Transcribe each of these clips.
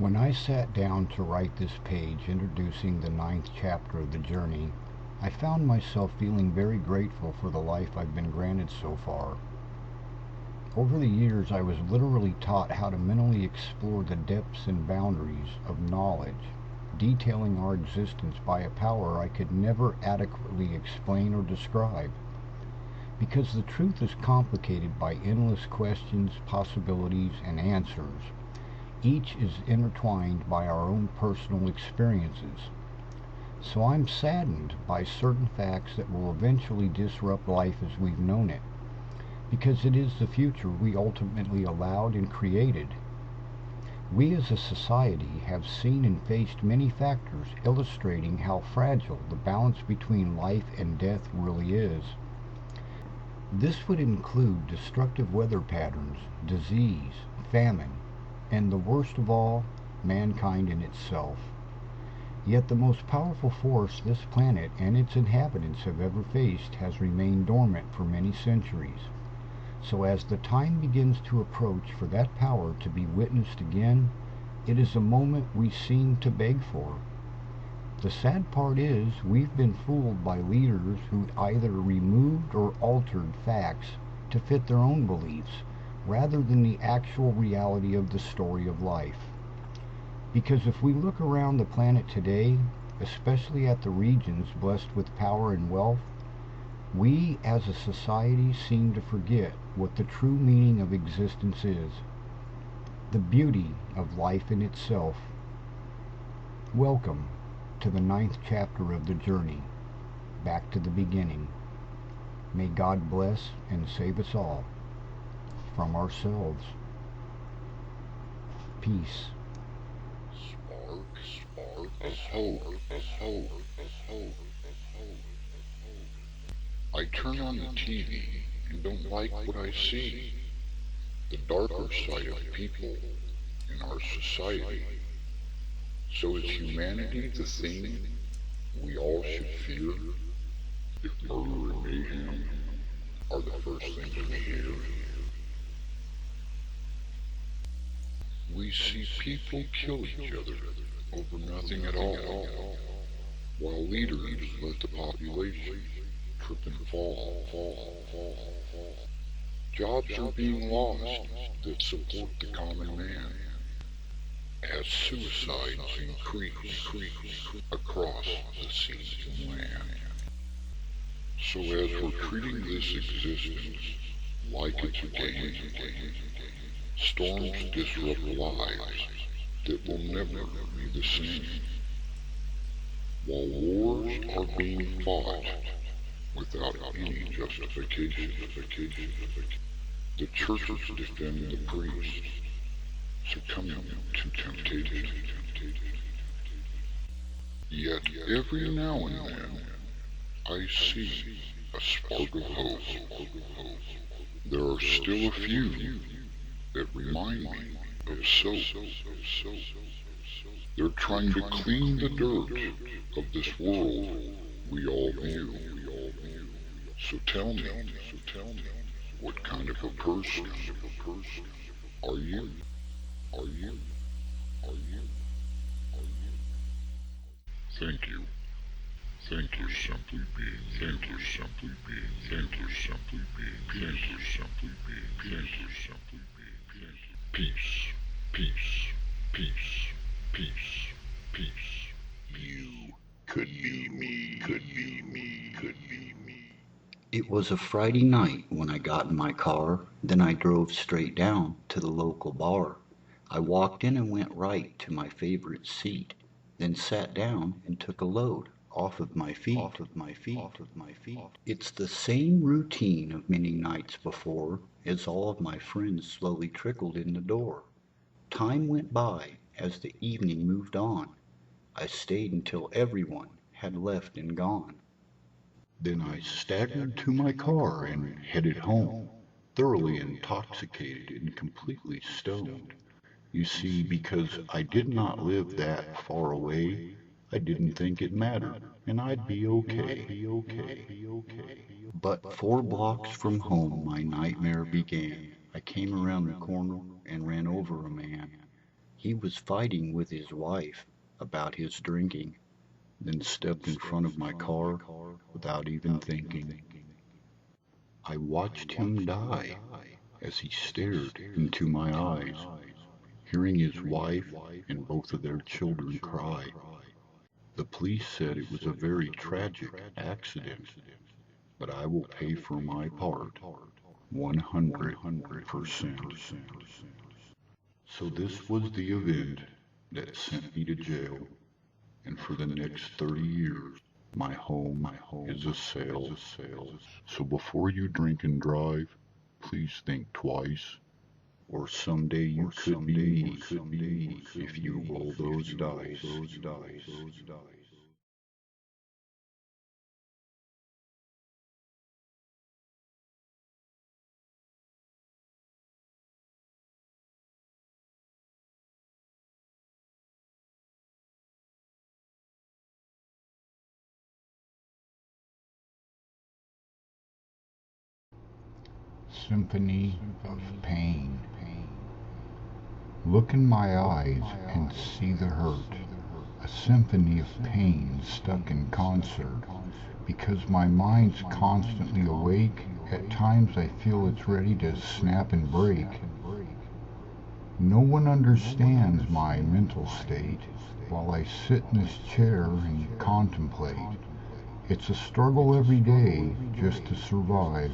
When I sat down to write this page introducing the ninth chapter of the journey, I found myself feeling very grateful for the life I've been granted so far. Over the years, I was literally taught how to mentally explore the depths and boundaries of knowledge, detailing our existence by a power I could never adequately explain or describe. Because the truth is complicated by endless questions, possibilities, and answers. Each is intertwined by our own personal experiences. So I'm saddened by certain facts that will eventually disrupt life as we've known it, because it is the future we ultimately allowed and created. We as a society have seen and faced many factors illustrating how fragile the balance between life and death really is. This would include destructive weather patterns, disease, famine, and the worst of all, mankind in itself. Yet the most powerful force this planet and its inhabitants have ever faced has remained dormant for many centuries. So as the time begins to approach for that power to be witnessed again, it is a moment we seem to beg for. The sad part is we've been fooled by leaders who either removed or altered facts to fit their own beliefs, rather than the actual reality of the story of life. Because if we look around the planet today, especially at the regions blessed with power and wealth, we as a society seem to forget what the true meaning of existence is, the beauty of life in itself. Welcome to the ninth chapter of the journey, back to the beginning. May God bless and save us all from ourselves. Peace. Spark of hope, of hope, of hope, of hope. I turn on the TV and don't like what I see. The darker side of people in our society. So is humanity the thing we all should fear? If murder and mayhem are the first things we hear. We see people kill each other over nothing at all, while leaders let the population trip and fall. Jobs are being lost that support the common man, as suicides increase across the seas and land. So as we're treating this existence like it's a game, storms disrupt lives that will never be the same. While wars are being fought without any justification, the churches defend the priests, succumbing to temptation. Yet every now and then I see a spark of hope. There are still a few that remind me of soap. They're trying to clean the dirt of this world we all view. So tell me, what kind of a person are you? Are you? Thank you. Thank you, simply being. Thank you, simply being. Thank you, simply being. Thank you, simply being. Thank you, simply being. Peace, peace, peace, peace, peace. You could be me, could be me, could be me. It was a Friday night when I got in my car, then I drove straight down to the local bar. I walked in and went right to my favorite seat, then sat down and took a load off of my feet. It's the same routine of many nights before, as all of my friends slowly trickled in the door. Time went by as the evening moved on. I stayed until everyone had left and gone. Then I staggered to my car and headed home, thoroughly intoxicated and completely stoned. You see, because I did not live that far away, I didn't think it mattered, and I'd be okay. But 4 blocks from home my nightmare began. I came around the corner and ran over a man. He was fighting with his wife about his drinking, then stepped in front of my car without even thinking. I watched him die as he stared into my eyes, hearing his wife and both of their children cry. The police said it was a very tragic accident, but I will pay for my part 100%. So this was the event that sent me to jail, and for the next 30 years, my home is a cell. So before you drink and drive, please think twice, or someday you could be me if you roll those dice. Symphony of Pain. Look in my eyes and see the hurt, a symphony of pain stuck in concert. Because my mind's constantly awake, at times I feel it's ready to snap and break. No one understands my mental state while I sit in this chair and contemplate. It's a struggle every day just to survive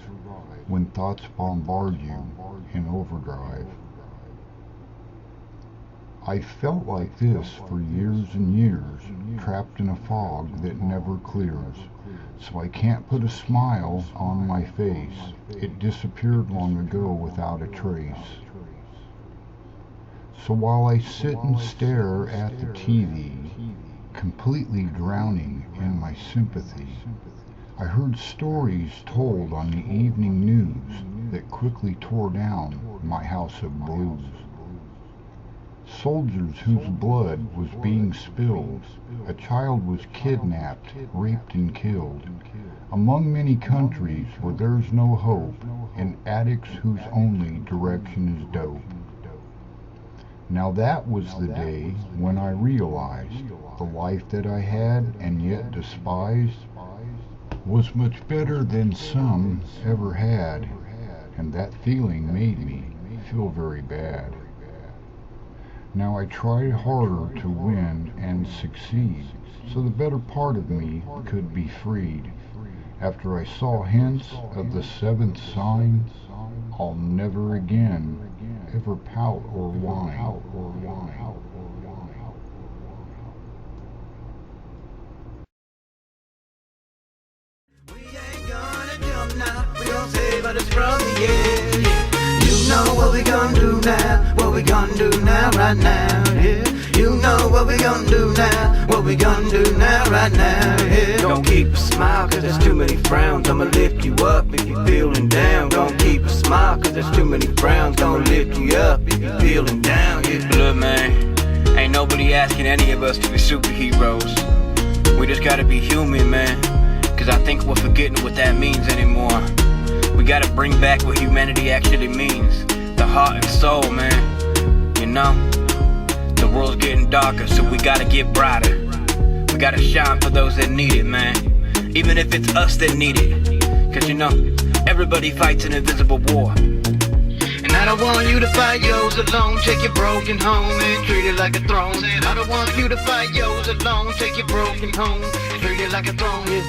when thoughts bombard you in overdrive. I felt like this for years and years, trapped in a fog that never clears. So I can't put a smile on my face. It disappeared long ago without a trace. So while I sit and stare at the TV, completely drowning in my sympathy, I heard stories told on the evening news that quickly tore down my house of blues. Soldiers whose blood was being spilled, a child was kidnapped, raped and killed, among many countries where there's no hope, and addicts whose only direction is dope. Now that was the day when I realized the life that I had and yet despised was much better than some ever had, and that feeling made me feel very bad. Now I tried harder to win and succeed, so the better part of me could be freed. After I saw hints of the seventh sign, I'll never again ever pout or whine. We gon' save us from the edge. You know what we gon' do now, what we gon' do now, right now, yeah. You know what we gon' do now, what we gon' do now, right now, yeah. Gon' keep a smile, cause there's too many frowns. I'ma lift you up if you're feeling down. Gon' keep a smile, cause there's too many frowns. Gonna lift you up if you're feeling down, yeah. Look, man, ain't nobody asking any of us to be superheroes. We just gotta be human, man. Cause I think we're forgetting what that means anymore. We gotta bring back what humanity actually means. The heart and soul, man. You know? The world's getting darker, so we gotta get brighter. We gotta shine for those that need it, man. Even if it's us that need it. Cause you know, everybody fights an invisible war. And I don't want you to fight yours alone. Take your broken home and treat it like a throne. I don't want you to fight yours alone. Take your broken home and treat it like a throne. Yeah.